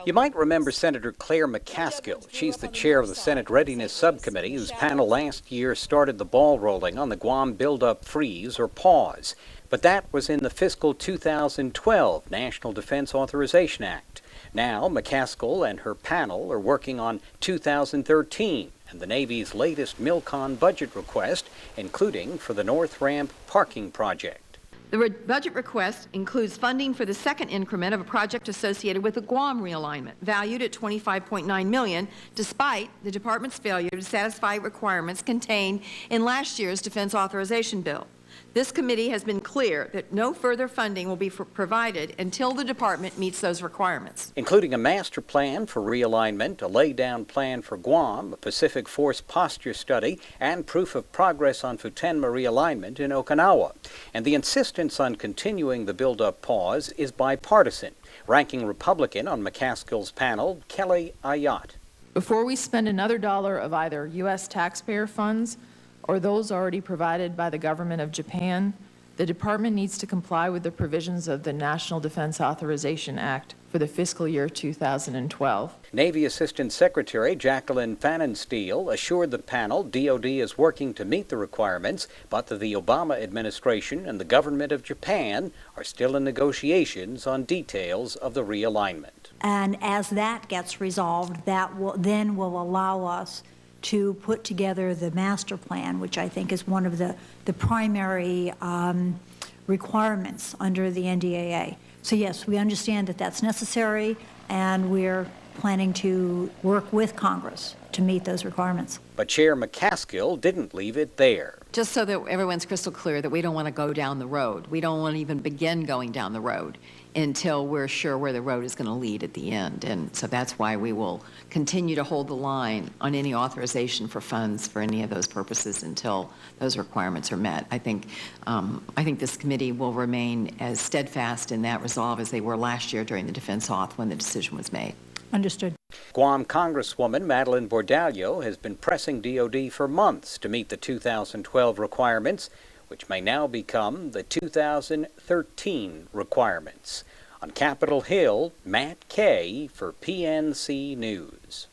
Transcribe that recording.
You might remember Senator Claire McCaskill. She's the chair of the Senate Readiness Subcommittee, whose panel last year started the ball rolling on the Guam buildup freeze or pause. But that was in the fiscal 2012 National Defense Authorization Act. Now, McCaskill and her panel are working on 2013 and the Navy's latest MILCON budget request, including for the North Ramp parking project. The budget request includes funding for the second increment of a project associated with the Guam realignment, valued at $25.9 million, despite the Department's failure to satisfy requirements contained in last year's defense authorization bill. This committee has been clear that no further funding will be provided until the Department meets those requirements. Including a master plan for realignment, a lay-down plan for Guam, a Pacific Force posture study, and proof of progress on Futenma realignment in Okinawa. And the insistence on continuing the build-up pause is bipartisan. Ranking Republican on McCaskill's panel, Kelly Ayotte. Before we spend another dollar of either U.S. taxpayer funds or those already provided by the government of Japan, the Department needs to comply with the provisions of the National Defense Authorization Act for the fiscal year 2012. Navy Assistant Secretary Jacqueline Pfannenstiel assured the panel DoD is working to meet the requirements, but that the Obama administration and the government of Japan are still in negotiations on details of the realignment. And as that gets resolved, that will allow us to put together the master plan, which I think is one of the primary requirements under the NDAA. So yes, we understand that that's necessary, and we're planning to work with Congress to meet those requirements. But Chair McCaskill didn't leave it there. Just so that everyone's crystal clear that we don't want to go down the road. We don't want to even begin going down the road until we're sure where the road is going to lead at the end. And so that's why we will continue to hold the line on any authorization for funds for any of those purposes until those requirements are met. I think this committee will remain as steadfast in that resolve as they were last year during the defense auth when the decision was made. Understood. Guam Congresswoman Madeline Bordallo has been pressing DoD for months to meet the 2012 requirements, which may now become the 2013 requirements. On Capitol Hill, Matt Kaye for PNC News.